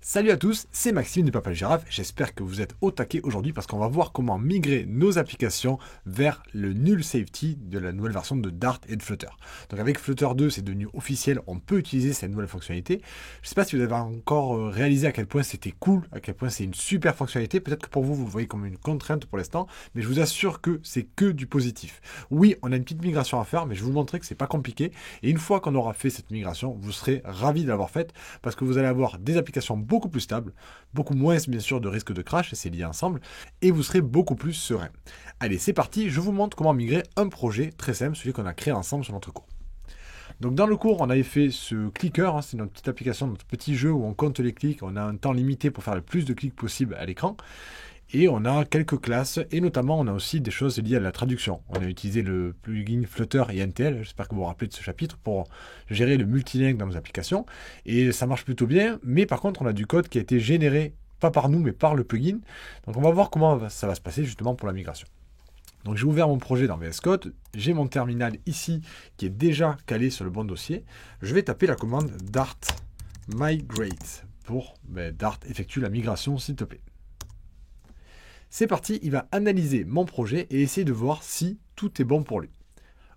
Salut à tous, c'est Maxime de Papa le Girafe, j'espère que vous êtes au taquet aujourd'hui parce qu'on va voir comment migrer nos applications vers le Null Safety de la nouvelle version de Dart et de Flutter. Donc avec Flutter 2, c'est devenu officiel, on peut utiliser cette nouvelle fonctionnalité. Je ne sais pas si vous avez encore réalisé à quel point c'était cool, à quel point c'est une super fonctionnalité. Peut-être que pour vous, vous le voyez comme une contrainte pour l'instant, mais je vous assure que c'est que du positif. Oui, on a une petite migration à faire, mais je vais vous montrer que c'est pas compliqué. Et une fois qu'on aura fait cette migration, vous serez ravis de l'avoir faite parce que vous allez avoir des applications beaucoup plus stable, beaucoup moins bien sûr de risque de crash, c'est lié ensemble, et vous serez beaucoup plus serein. Allez, c'est parti, je vous montre comment migrer un projet très simple, celui qu'on a créé ensemble sur notre cours. Donc dans le cours, on avait fait ce clicker, c'est notre petite application, notre petit jeu où on compte les clics, on a un temps limité pour faire le plus de clics possible à l'écran, et on a quelques classes, et notamment on a aussi des choses liées à la traduction. On a utilisé le plugin Flutter et NTL, j'espère que vous vous rappelez de ce chapitre, pour gérer le multilingue dans nos applications. Et ça marche plutôt bien, mais par contre on a du code qui a été généré, pas par nous, mais par le plugin. Donc on va voir comment ça va se passer justement pour la migration. Donc j'ai ouvert mon projet dans VS Code, j'ai mon terminal ici qui est déjà calé sur le bon dossier. Je vais taper la commande Dart migrate pour Dart effectue la migration s'il te plaît. C'est parti, il va analyser mon projet et essayer de voir si tout est bon pour lui.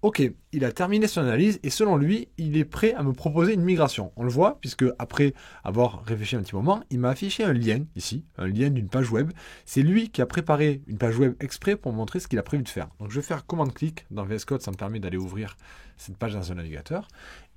Ok, il a terminé son analyse et selon lui, il est prêt à me proposer une migration. On le voit puisque après avoir réfléchi un petit moment, il m'a affiché un lien ici, un lien d'une page web. C'est lui qui a préparé une page web exprès pour montrer ce qu'il a prévu de faire. Donc je vais faire commande-clic dans VS Code, ça me permet d'aller ouvrir cette page dans un navigateur.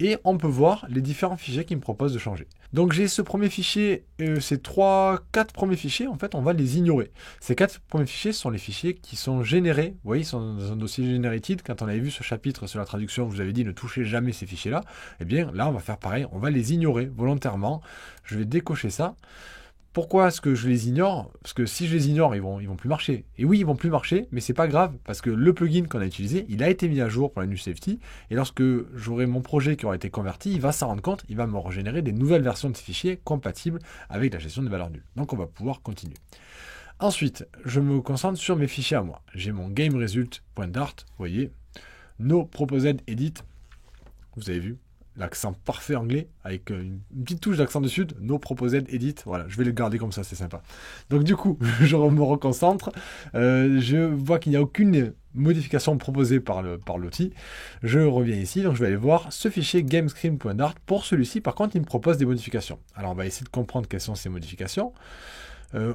Et on peut voir les différents fichiers qu'il me propose de changer. Donc j'ai ce premier fichier, ces 4 premiers fichiers, en fait on va les ignorer. Ces 4 premiers fichiers sont les fichiers qui sont générés, vous voyez, ils sont dans un dossier generated. Quand on avait vu ce chapitre sur la traduction, je vous avais dit ne touchez jamais ces fichiers-là. Eh bien là on va faire pareil, on va les ignorer volontairement. Je vais décocher ça. Pourquoi est-ce que je les ignore? Parce que si je les ignore, ils vont plus marcher. Et oui, ils vont plus marcher, mais c'est pas grave, parce que le plugin qu'on a utilisé, il a été mis à jour pour la Null Safety, et lorsque j'aurai mon projet qui aura été converti, il va s'en rendre compte, il va me régénérer des nouvelles versions de ces fichiers compatibles avec la gestion des valeurs nulles. Donc on va pouvoir continuer. Ensuite, je me concentre sur mes fichiers à moi. J'ai mon GameResult.dart, vous voyez, no proposed edit, vous avez vu, l'accent parfait anglais, avec une petite touche d'accent dessus, no proposed edit, voilà, je vais le garder comme ça, c'est sympa. Donc du coup, je me reconcentre, je vois qu'il n'y a aucune modification proposée par l'outil, je reviens ici, donc je vais aller voir ce fichier gamescreen.dart, pour celui-ci, par contre, il me propose des modifications. Alors on va essayer de comprendre quelles sont ces modifications.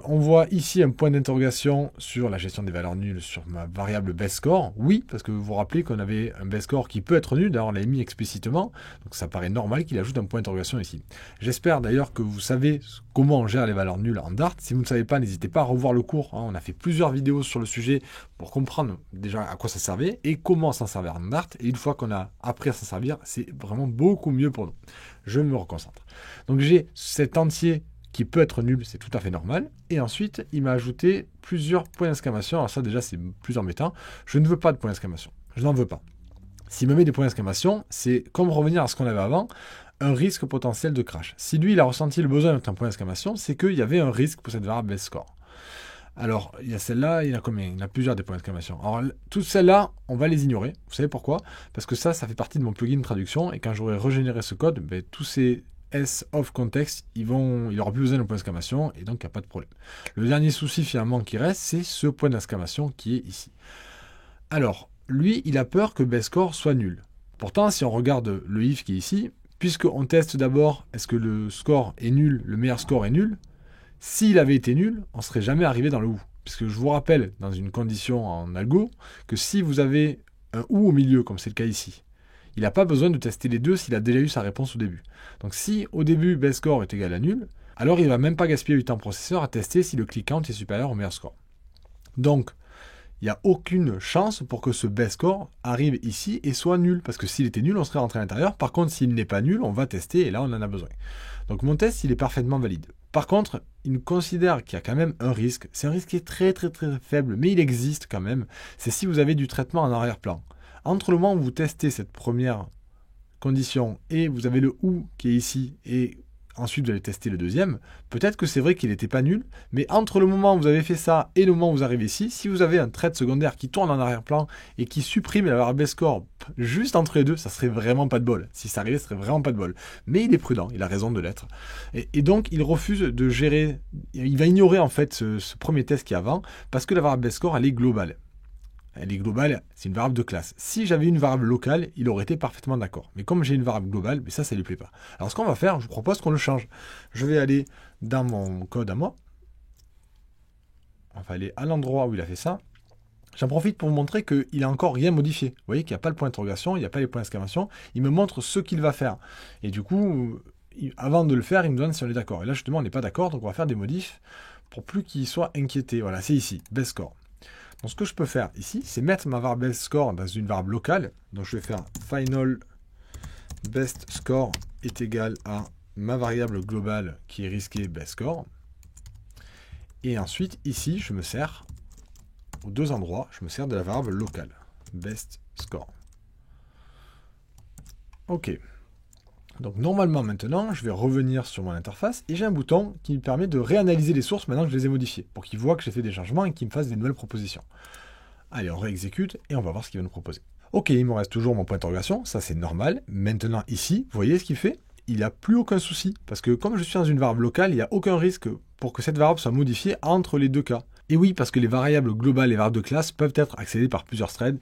On voit ici un point d'interrogation sur la gestion des valeurs nulles sur ma variable baseScore. Oui, parce que vous vous rappelez qu'on avait un baseScore qui peut être nul, d'ailleurs on l'a mis explicitement, donc ça paraît normal qu'il ajoute un point d'interrogation ici. J'espère d'ailleurs que vous savez comment on gère les valeurs nulles en Dart. Si vous ne savez pas, n'hésitez pas à revoir le cours, on a fait plusieurs vidéos sur le sujet pour comprendre déjà à quoi ça servait et comment s'en servir en Dart. Et une fois qu'on a appris à s'en servir, c'est vraiment beaucoup mieux pour nous. Je me reconcentre. Donc j'ai cet entier qui peut être nul, c'est tout à fait normal. Et ensuite, il m'a ajouté plusieurs points d'exclamation. Alors ça, déjà, c'est plus embêtant. Je ne veux pas de points d'exclamation. Je n'en veux pas. S'il me met des points d'exclamation, c'est comme revenir à ce qu'on avait avant, un risque potentiel de crash. Si lui, il a ressenti le besoin d'un point d'exclamation, c'est qu'il y avait un risque pour cette variable baseScore. Alors, il y a celle-là, il y en a combien? Il y en a plusieurs des points d'exclamation. Alors, toutes celles-là, on va les ignorer. Vous savez pourquoi? Parce que ça fait partie de mon plugin de traduction. Et quand j'aurai régénéré ce code, tous ces S of context, il aura plus besoin de point d'exclamation et donc il n'y a pas de problème. Le dernier souci finalement qui reste, c'est ce point d'exclamation qui est ici. Alors, lui, il a peur que baseScore soit nul. Pourtant, si on regarde le if qui est ici, puisqu'on teste d'abord est-ce que le score est nul, le meilleur score est nul, s'il avait été nul, on ne serait jamais arrivé dans le ou. Puisque je vous rappelle, dans une condition en algo, que si vous avez un ou au milieu, comme c'est le cas ici, il n'a pas besoin de tester les deux s'il a déjà eu sa réponse au début. Donc si au début baseScore est égal à nul, alors il ne va même pas gaspiller du temps processeur à tester si le click count est supérieur au meilleur score. Donc il n'y a aucune chance pour que ce baseScore arrive ici et soit nul, parce que s'il était nul, on serait rentré à l'intérieur. Par contre, s'il n'est pas nul, on va tester et là on en a besoin. Donc mon test, il est parfaitement valide. Par contre, il considère qu'il y a quand même un risque. C'est un risque qui est très très très faible, mais il existe quand même. C'est si vous avez du traitement en arrière-plan. Entre le moment où vous testez cette première condition et vous avez le ou qui est ici et ensuite vous allez tester le deuxième, peut-être que c'est vrai qu'il n'était pas nul, mais entre le moment où vous avez fait ça et le moment où vous arrivez ici, si vous avez un thread secondaire qui tourne en arrière-plan et qui supprime la variable score juste entre les deux, ça serait vraiment pas de bol. Si ça arrivait, ce serait vraiment pas de bol. Mais il est prudent, il a raison de l'être. Et donc, il refuse de gérer, il va ignorer en fait ce premier test qui est avant, parce que la variable score, elle est globale. Elle est globale, c'est une variable de classe. Si j'avais une variable locale, il aurait été parfaitement d'accord. Mais comme j'ai une variable globale, mais ça lui plaît pas. Alors ce qu'on va faire, je vous propose qu'on le change. Je vais aller dans mon code à moi. On va aller à l'endroit où il a fait ça. J'en profite pour vous montrer qu'il n'a encore rien modifié. Vous voyez qu'il n'y a pas le point d'interrogation, il n'y a pas les points d'exclamation. Il me montre ce qu'il va faire. Et du coup, avant de le faire, il me demande si on est d'accord. Et là, justement, on n'est pas d'accord, donc on va faire des modifs pour plus qu'il soit inquiété. Voilà, c'est ici, best score. Donc ce que je peux faire ici, c'est mettre ma variable best score dans une variable locale. Donc je vais faire final best score est égal à ma variable globale qui est risquée best score. Et ensuite, ici, je me sers, aux deux endroits, je me sers de la variable locale, best score. Ok. Donc normalement maintenant, je vais revenir sur mon interface et j'ai un bouton qui me permet de réanalyser les sources maintenant que je les ai modifiées, pour qu'il voit que j'ai fait des changements et qu'il me fasse des nouvelles propositions. Allez, on réexécute et on va voir ce qu'il va nous proposer. Ok, il me reste toujours mon point d'interrogation, ça c'est normal. Maintenant ici, vous voyez ce qu'il fait? Il n'a plus aucun souci, parce que comme je suis dans une variable locale, il n'y a aucun risque pour que cette variable soit modifiée entre les deux cas. Et oui, parce que les variables globales et les variables de classe peuvent être accédées par plusieurs threads.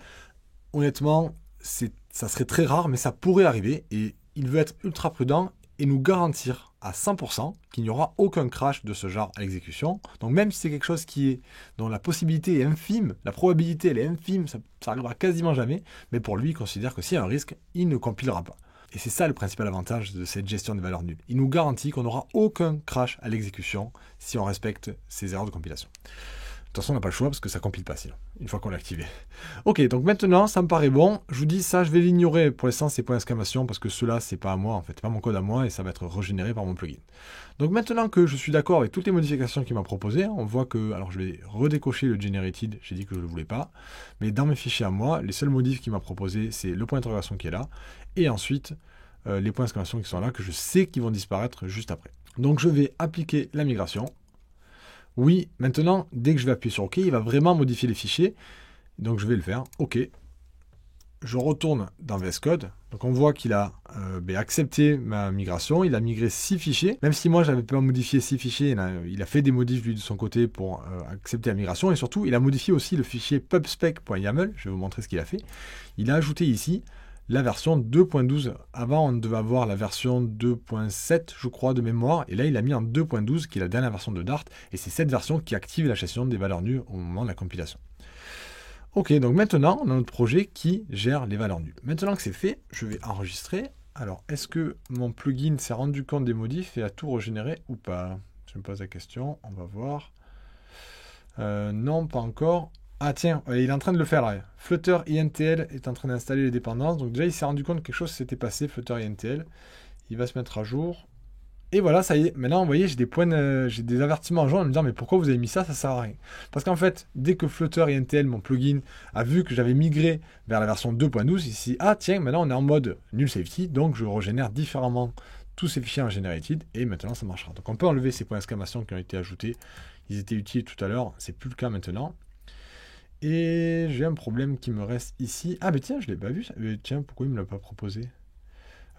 Honnêtement, ça serait très rare, mais ça pourrait arriver, et il veut être ultra prudent et nous garantir à 100% qu'il n'y aura aucun crash de ce genre à l'exécution. Donc même si c'est quelque chose dont la possibilité est infime, la probabilité elle est infime, ça arrivera quasiment jamais, mais pour lui, il considère que s'il y a un risque, il ne compilera pas. Et c'est ça le principal avantage de cette gestion des valeurs nulles. Il nous garantit qu'on n'aura aucun crash à l'exécution si on respecte ces erreurs de compilation. De toute façon, on n'a pas le choix parce que ça ne compile pas sinon, une fois qu'on l'a activé. Ok, donc maintenant, ça me paraît bon. Je vous dis ça, je vais l'ignorer pour l'instant, ces points d'exclamation, parce que ceux-là, c'est pas à moi, en fait, c'est pas mon code à moi, et ça va être régénéré par mon plugin. Donc maintenant que je suis d'accord avec toutes les modifications qu'il m'a proposées, on voit que, alors je vais redécocher le generated, j'ai dit que je ne le voulais pas, mais dans mes fichiers à moi, les seuls modifs qu'il m'a proposés, c'est le point d'interrogation qui est là, et ensuite, les points d'exclamation qui sont là, que je sais qu'ils vont disparaître juste après. Donc je vais appliquer la migration. Oui, maintenant, dès que je vais appuyer sur OK, il va vraiment modifier les fichiers. Donc je vais le faire. OK. Je retourne dans VS Code. Donc on voit qu'il a accepté ma migration. Il a migré 6 fichiers. Même si moi, je n'avais pas modifié 6 fichiers, il a fait des modifs lui de son côté pour accepter la migration. Et surtout, il a modifié aussi le fichier pubspec.yaml. Je vais vous montrer ce qu'il a fait. Il a ajouté ici la version 2.12. Avant, on devait avoir la version 2.7, je crois, de mémoire. Et là, il a mis en 2.12, qui est la dernière version de Dart. Et c'est cette version qui active la gestion des valeurs nulles au moment de la compilation. Ok, donc maintenant, on a notre projet qui gère les valeurs nulles. Maintenant que c'est fait, je vais enregistrer. Alors, est-ce que mon plugin s'est rendu compte des modifs et a tout régénéré ou pas? Je me pose la question, on va voir. Non, pas encore. Ah tiens, il est en train de le faire là. Flutter INTL est en train d'installer les dépendances. Donc déjà, il s'est rendu compte que quelque chose s'était passé, Flutter INTL. Il va se mettre à jour. Et voilà, ça y est. Maintenant, vous voyez, j'ai des avertissements en jaune en me disant, mais pourquoi vous avez mis ça? Ça sert à rien. Parce qu'en fait, dès que Flutter INTL, mon plugin, a vu que j'avais migré vers la version 2.12, ici, ah tiens, maintenant on est en mode null safety, donc je régénère différemment tous ces fichiers en generated, et maintenant ça marchera. Donc on peut enlever ces points d'exclamation qui ont été ajoutés. Ils étaient utiles tout à l'heure, c'est plus le cas maintenant. Et j'ai un problème qui me reste ici. Ah mais tiens, je ne l'ai pas vu. Tiens, pourquoi il ne me l'a pas proposé?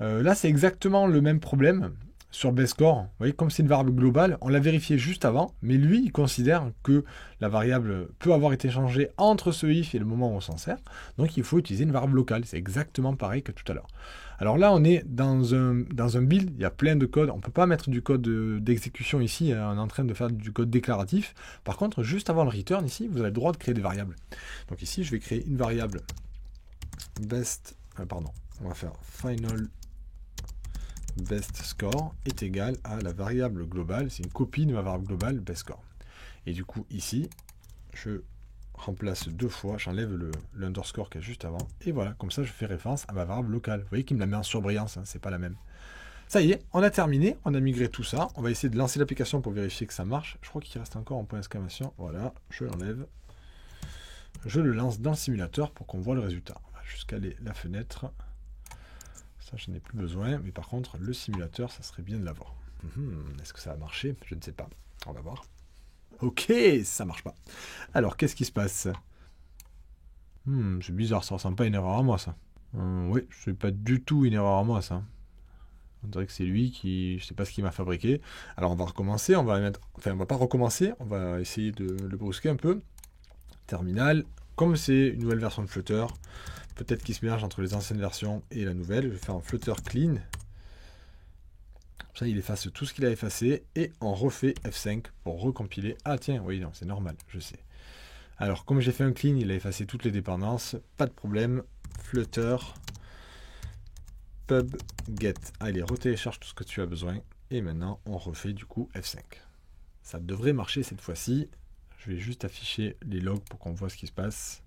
Là, c'est exactement le même problème sur BestScore. Vous voyez, comme c'est une variable globale, on l'a vérifié juste avant, mais lui, il considère que la variable peut avoir été changée entre ce if et le moment où on s'en sert. Donc, il faut utiliser une variable locale. C'est exactement pareil que tout à l'heure. Alors là, on est dans un build, il y a plein de codes. On ne peut pas mettre du code d'exécution ici, on est en train de faire du code déclaratif. Par contre, juste avant le return ici, vous avez le droit de créer des variables. Donc ici, je vais créer une variable on va faire final best score est égal à la variable globale, c'est une copie de ma variable globale best score. Et du coup, ici, je remplace deux fois, j'enlève le underscore qui est juste avant, et voilà, comme ça je fais référence à ma variable locale. Vous voyez qu'il me la met en surbrillance, hein, c'est pas la même. Ça y est, on a terminé, on a migré tout ça, on va essayer de lancer l'application pour vérifier que ça marche. Je crois qu'il reste encore un point d'exclamation, voilà, je l'enlève, je le lance dans le simulateur pour qu'on voit le résultat. On va jusqu'à la fenêtre, ça je n'ai plus besoin, mais par contre le simulateur, ça serait bien de l'avoir. Est-ce que ça va marcher? Je ne sais pas. On va voir. Ok, ça marche pas. Alors, qu'est-ce qui se passe? C'est bizarre, ça ressemble pas à une erreur à moi, ça. Oui, c'est pas du tout une erreur à moi, ça. On dirait que c'est lui qui... Je sais pas ce qu'il m'a fabriqué. Alors, on va recommencer. On va mettre... Enfin, on va pas recommencer. On va essayer de le brusquer un peu. Terminal. Comme c'est une nouvelle version de Flutter, peut-être qu'il se mélange entre les anciennes versions et la nouvelle. Je vais faire un Flutter clean. Comme ça, il efface tout ce qu'il a effacé. Et on refait F5 pour recompiler. Ah tiens, oui, non, c'est normal, je sais. Alors, comme j'ai fait un clean, il a effacé toutes les dépendances. Pas de problème. Flutter pub get. Allez, retélécharge tout ce que tu as besoin. Et maintenant, on refait du coup F5. Ça devrait marcher cette fois-ci. Je vais juste afficher les logs pour qu'on voit ce qui se passe.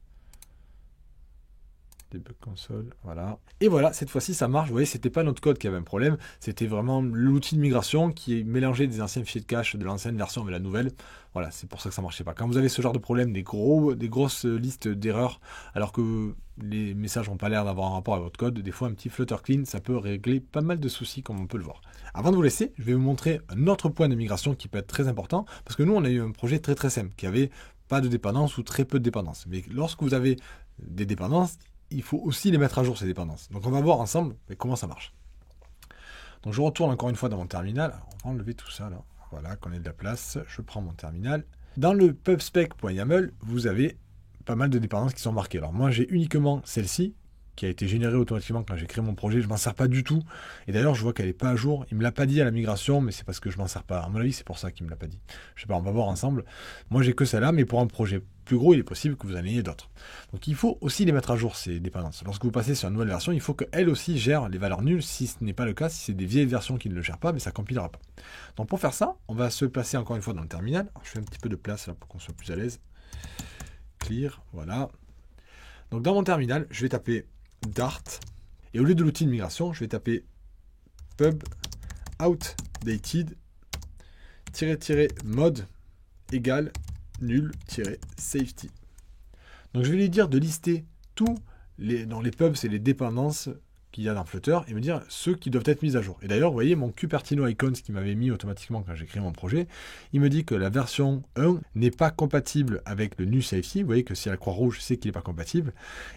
Debug console, voilà. Et voilà, cette fois-ci, ça marche. Vous voyez, c'était pas notre code qui avait un problème. C'était vraiment l'outil de migration qui mélangeait des anciens fichiers de cache de l'ancienne version avec la nouvelle. Voilà, c'est pour ça que ça marchait pas. Quand vous avez ce genre de problème, des grosses listes d'erreurs, alors que les messages n'ont pas l'air d'avoir un rapport avec votre code, des fois, un petit Flutter clean, ça peut régler pas mal de soucis, comme on peut le voir. Avant de vous laisser, je vais vous montrer un autre point de migration qui peut être très important, parce que nous, on a eu un projet très simple, qui avait pas de dépendance ou très peu de dépendance. Mais lorsque vous avez des dépendances, il faut aussi les mettre à jour, ces dépendances. Donc on va voir ensemble comment ça marche. Donc je retourne encore une fois dans mon terminal. Alors, on va enlever tout ça là. Voilà, qu'on ait de la place. Je prends mon terminal. Dans le pubspec.yaml, vous avez pas mal de dépendances qui sont marquées. Alors moi j'ai uniquement celle-ci, qui a été générée automatiquement quand j'ai créé mon projet. Je m'en sers pas du tout. Et d'ailleurs, je vois qu'elle n'est pas à jour. Il me l'a pas dit à la migration, mais c'est parce que je m'en sers pas. À mon avis, c'est pour ça qu'il me l'a pas dit. Je sais pas, on va voir ensemble. Moi, j'ai que celle-là, mais pour un projet plus gros, il est possible que vous en ayez d'autres. Donc, il faut aussi les mettre à jour, ces dépendances. Lorsque vous passez sur une nouvelle version, il faut qu'elle aussi gère les valeurs nulles. Si ce n'est pas le cas, si c'est des vieilles versions qui ne le gèrent pas, mais ça compilera pas. Donc, pour faire ça, on va se placer encore une fois dans le terminal. Alors, je fais un petit peu de place là pour qu'on soit plus à l'aise. Clear, voilà. Donc, dans mon terminal, je vais taper Dart, et au lieu de l'outil de migration, je vais taper pub outdated -mode égale nul-safety. Donc je vais lui dire de lister tous dans les pubs, c'est les dépendances qu'il y a dans Flutter, et me dire ceux qui doivent être mis à jour. Et d'ailleurs, vous voyez, mon Cupertino Icons qui m'avait mis automatiquement quand j'ai créé mon projet, il me dit que la version 1 n'est pas compatible avec le New Safety. Vous voyez que si la croix rouge, c'est qu'il n'est pas compatible,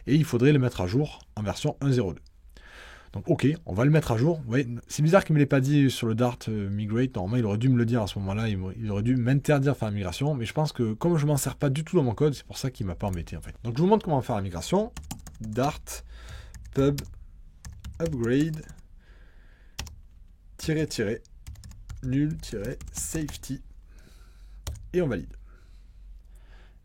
et il faudrait le mettre à jour en version 1.0.2. Donc ok, on va le mettre à jour. Vous voyez, c'est bizarre qu'il ne me l'ait pas dit sur le Dart Migrate. Normalement, il aurait dû me le dire à ce moment-là. Il aurait dû m'interdire de faire la migration. Mais je pense que comme je ne m'en sers pas du tout dans mon code, c'est pour ça qu'il ne m'a pas embêté en fait. Donc je vous montre comment faire la migration. Dart pub upgrade nul-safety et on valide.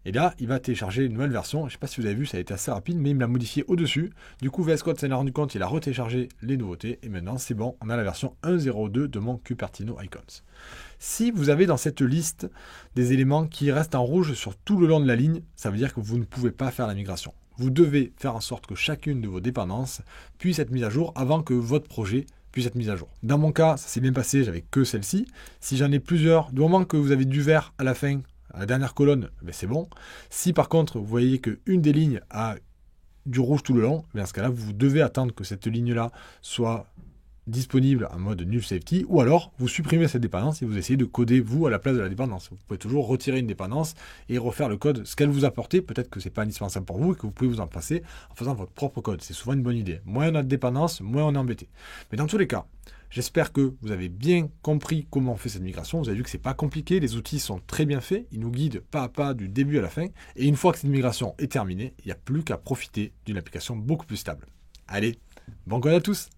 Et là, il va télécharger une nouvelle version. Je ne sais pas si vous avez vu, ça a été assez rapide, mais il me l'a modifié au-dessus. Du coup, VS Code s'en est rendu compte, il a retéléchargé les nouveautés. Et maintenant, c'est bon, on a la version 1.0.2 de mon Cupertino Icons. Si vous avez dans cette liste des éléments qui restent en rouge sur tout le long de la ligne, ça veut dire que vous ne pouvez pas faire la migration. Vous devez faire en sorte que chacune de vos dépendances puisse être mise à jour avant que votre projet puisse être mis à jour. Dans mon cas, ça s'est bien passé, j'avais que celle-ci. Si j'en ai plusieurs, du moment que vous avez du vert à la fin, à la dernière colonne, ben c'est bon. Si par contre, vous voyez qu'une des lignes a du rouge tout le long, ben dans ce cas-là, vous devez attendre que cette ligne-là soit disponible en mode null safety, ou alors vous supprimez cette dépendance et vous essayez de coder vous à la place de la dépendance. Vous pouvez toujours retirer une dépendance et refaire le code, ce qu'elle vous apportait. Peut-être que c'est pas indispensable pour vous et que vous pouvez vous en passer en faisant votre propre code. C'est souvent une bonne idée. Moins on a de dépendance, moins on est embêté. Mais dans tous les cas, j'espère que vous avez bien compris comment on fait cette migration. Vous avez vu que c'est pas compliqué, les outils sont très bien faits, ils nous guident pas à pas du début à la fin. Et une fois que cette migration est terminée, il n'y a plus qu'à profiter d'une application beaucoup plus stable. Allez, bon code à tous!